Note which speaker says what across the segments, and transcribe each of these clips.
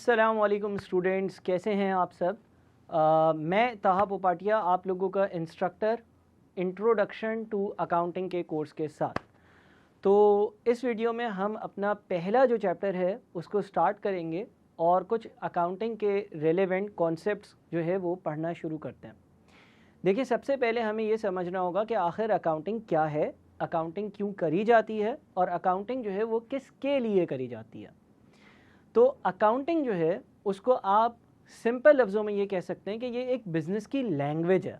Speaker 1: अस्सलाम वालेकुम स्टूडेंट्स, कैसे हैं आप सब। मैं ताहा पोपाटिया आप लोगों का इंस्ट्रक्टर इंट्रोडक्शन टू अकाउंटिंग के कोर्स के साथ। तो इस वीडियो में हम अपना पहला जो चैप्टर है उसको स्टार्ट करेंगे और कुछ अकाउंटिंग के रेलेवेंट कॉन्सेप्ट्स जो है वो पढ़ना शुरू करते हैं। देखिए, सबसे पहले हमें ये समझना होगा कि आखिर अकाउंटिंग क्या है, अकाउंटिंग क्यों करी जाती है और अकाउंटिंग जो है वो किसके लिए करी जाती है। तो अकाउंटिंग जो है उसको आप सिंपल लफ्ज़ों में ये कह सकते हैं कि ये एक बिज़नेस की लैंग्वेज है।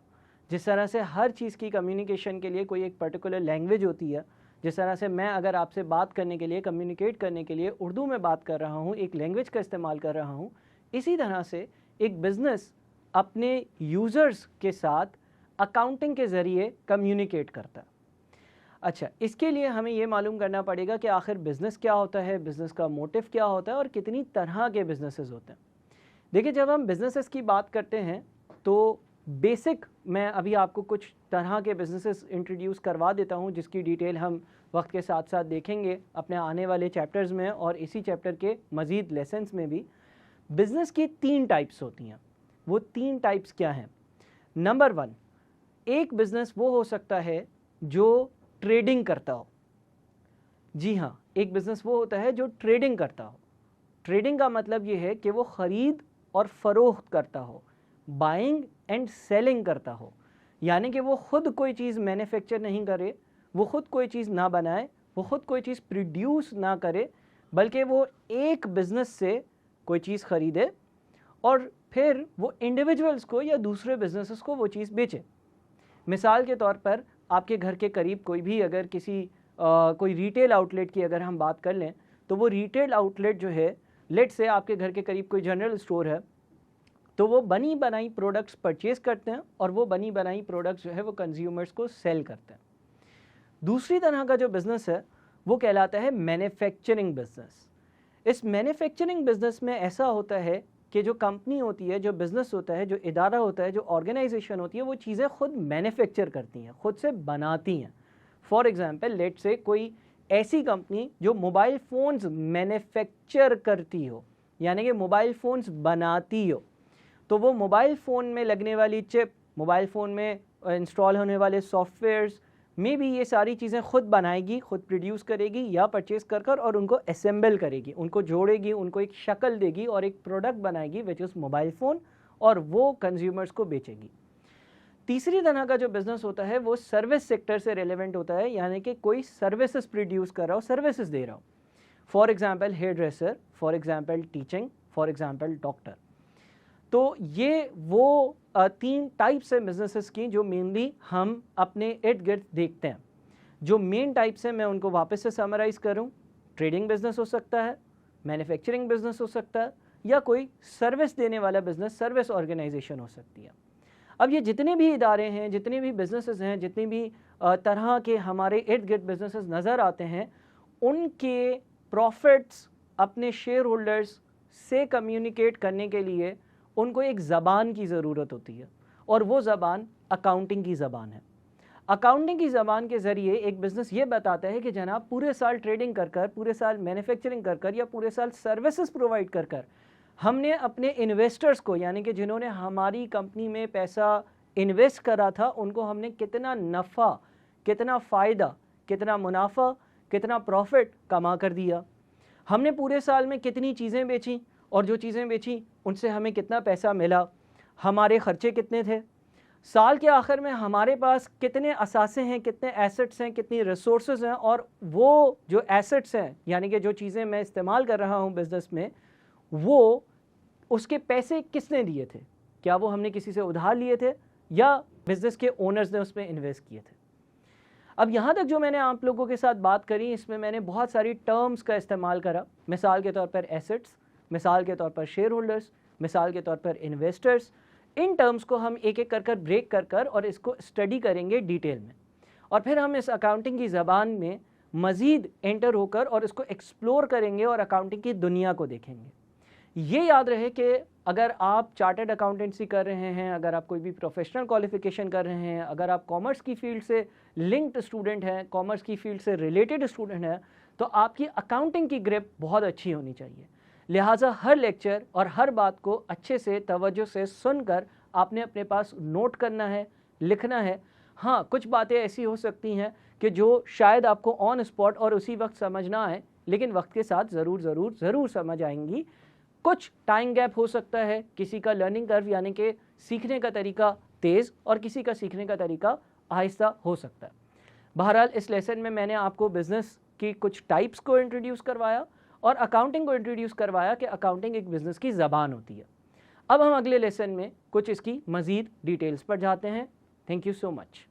Speaker 1: जिस तरह से हर चीज़ की कम्युनिकेशन के लिए कोई एक पर्टिकुलर लैंग्वेज होती है, जिस तरह से मैं अगर आपसे बात करने के लिए, कम्युनिकेट करने के लिए उर्दू में बात कर रहा हूँ, एक लैंग्वेज का इस्तेमाल कर रहा हूँ, इसी तरह से एक बिज़नेस अपने यूज़र्स के साथ अकाउंटिंग के ज़रिए कम्युनिकेट करता है। अच्छा, इसके लिए हमें ये मालूम करना पड़ेगा कि आखिर बिज़नेस क्या होता है, बिज़नेस का मोटिव क्या होता है और कितनी तरह के बिज़नेसेस होते हैं। देखिए, जब हम बिज़नेसेस की बात करते हैं तो बेसिक मैं अभी आपको कुछ तरह के बिज़नेसेस इंट्रोड्यूस करवा देता हूँ, जिसकी डिटेल हम वक्त के साथ साथ देखेंगे अपने आने वाले चैप्टर्स में और इसी चैप्टर के मज़ीद लेसन्स में भी। बिज़नेस की 3 टाइप्स होती हैं। वो 3 टाइप्स क्या हैं? नंबर 1, एक बिज़नेस वो हो सकता है जो ट्रेडिंग करता हो। जी हाँ, एक बिज़नेस वो होता है जो ट्रेडिंग करता हो। ट्रेडिंग का मतलब ये है कि वो ख़रीद और फ़रोख्त करता हो, बाइंग एंड सेलिंग करता हो। यानी कि वो ख़ुद कोई चीज़ मैन्युफैक्चर नहीं करे, वो ख़ुद कोई चीज़ ना बनाए, वो ख़ुद कोई चीज़ प्रोड्यूस ना करे, बल्कि वो एक बिज़नेस से कोई चीज़ ख़रीदे और फिर वो इंडिविजुअल्स को या दूसरे बिज़नेसेस को वो चीज़ बेचे। मिसाल के तौर पर आपके घर के करीब कोई भी अगर कोई रिटेल आउटलेट की अगर हम बात कर लें, तो वो रिटेल आउटलेट जो है, लेट से आपके घर के करीब कोई जनरल स्टोर है, तो वो बनी बनाई प्रोडक्ट्स परचेज़ करते हैं और वो बनी बनाई प्रोडक्ट्स जो है वो कंज्यूमर्स को सेल करते हैं। दूसरी तरह का जो बिज़नेस है वो कहलाता है मैन्युफैक्चरिंग बिज़नेस। इस मैन्युफैक्चरिंग बिज़नेस में ऐसा होता है कि जो कंपनी होती है, जो बिज़नेस होता है, जो इदारा होता है, जो ऑर्गेनाइजेशन होती है, वो चीज़ें खुद मैन्युफैक्चर करती हैं, खुद से बनाती हैं। फॉर एग्ज़ाम्पल, लेट से कोई ऐसी कंपनी जो मोबाइल फ़ोन्स मैन्युफैक्चर करती हो, यानी कि मोबाइल फ़ोन्स बनाती हो, तो वो मोबाइल फ़ोन में लगने वाली चिप, मोबाइल फ़ोन में इंस्टॉल होने वाले सॉफ्टवेयर्स में भी ये सारी चीज़ें खुद बनाएगी, खुद प्रोड्यूस करेगी या परचेज़ कर और उनको असेंबल करेगी, उनको जोड़ेगी, उनको एक शक्ल देगी और एक प्रोडक्ट बनाएगी विच इज़ मोबाइल फ़ोन, और वो कंज्यूमर्स को बेचेगी। तीसरी तरह का जो बिज़नेस होता है वो सर्विस सेक्टर से रिलेवेंट होता है, यानी कि कोई सर्विसेज प्रोड्यूस कर रहा हो, सर्विसेज दे रहा हो। For example hairdresser, for example teaching, for example doctor. तो ये वो 3 टाइप्स है बिज़नेसेस की जो मेनली हम अपने इर्द गिर्द देखते हैं। जो मेन टाइप्स हैं मैं उनको वापस से समराइज़ करूं। ट्रेडिंग बिज़नेस हो सकता है, मैन्युफैक्चरिंग बिज़नेस हो सकता है, या कोई सर्विस देने वाला बिज़नेस, सर्विस ऑर्गेनाइजेशन हो सकती है। अब ये जितने भी इदारे हैं, जितने भी बिज़नेसेस हैं, जितनी भी तरह के हमारे इर्द गिर्द बिज़नेसेस नज़र आते हैं, उनके प्रॉफिट्स अपने शेयर होल्डर्स से कम्युनिकेट करने के लिए उनको एक ज़बान की ज़रूरत होती है, और वो ज़बान अकाउंटिंग की ज़बान है। अकाउंटिंग की ज़बान के ज़रिए एक बिज़नेस ये बताता है कि जनाब, पूरे साल ट्रेडिंग कर, पूरे साल मैन्युफैक्चरिंग कर या पूरे साल सर्विसेज प्रोवाइड कर हमने अपने इन्वेस्टर्स को, यानी कि जिन्होंने हमारी कंपनी में पैसा इन्वेस्ट करा था, उनको हमने कितना नफ़ा, कितना फ़ायदा, कितना मुनाफा, कितना प्रॉफिट कमा कर दिया। हमने पूरे साल में कितनी चीज़ें बेची और जो चीज़ें बेची उनसे हमें कितना पैसा मिला, हमारे ख़र्चे कितने थे, साल के आखिर में हमारे पास कितने असासे हैं, कितने एसेट्स हैं, कितनी रिसोर्सेज हैं, और वो जो एसेट्स हैं, यानी कि जो चीज़ें मैं इस्तेमाल कर रहा हूँ बिज़नेस में, वो उसके पैसे किसने दिए थे, क्या वो हमने किसी से उधार लिए थे या बिज़नेस के ओनर्स ने उसमें इन्वेस्ट किए थे। अब यहाँ तक जो मैंने आप लोगों के साथ बात करी, इसमें मैंने बहुत सारी टर्म्स का इस्तेमाल करा। मिसाल के तौर पर एसेट्स, मिसाल के तौर पर शेयर होल्डर्स, मिसाल के तौर पर इन्वेस्टर्स। इन टर्म्स को हम एक एक कर ब्रेक कर और इसको स्टडी करेंगे डिटेल में, और फिर हम इस अकाउंटिंग की ज़बान में मज़ीद एंटर होकर और इसको एक्सप्लोर करेंगे और अकाउंटिंग की दुनिया को देखेंगे। ये याद रहे कि अगर आप चार्टर्ड अकाउंटेंसी कर रहे हैं, अगर आप कोई भी प्रोफेशनल क्वालिफ़िकेशन कर रहे हैं, अगर आप कॉमर्स की फील्ड से लिंक्ड स्टूडेंट हैं, कॉमर्स की फील्ड से रिलेटेड स्टूडेंट हैं, तो आपकी अकाउंटिंग की ग्रिप बहुत अच्छी होनी चाहिए। लिहाजा हर लेक्चर और हर बात को अच्छे से तवज्जो से सुनकर आपने अपने पास नोट करना है, लिखना है। हाँ, कुछ बातें ऐसी हो सकती हैं कि जो शायद आपको ऑन स्पॉट और उसी वक्त समझ ना आए, लेकिन वक्त के साथ ज़रूर समझ आएंगी। कुछ टाइम गैप हो सकता है, किसी का लर्निंग कर्व यानी कि सीखने का तरीका तेज़ और किसी का सीखने का तरीका आहिस्ता हो सकता है। बहरहाल इस लेसन में मैंने आपको बिज़नेस की कुछ टाइप्स को इंट्रोड्यूस करवाया और अकाउंटिंग को इंट्रोड्यूस करवाया कि अकाउंटिंग एक बिज़नेस की ज़बान होती है। अब हम अगले लेसन में कुछ इसकी मज़ीद डिटेल्स पर जाते हैं। Thank you so much.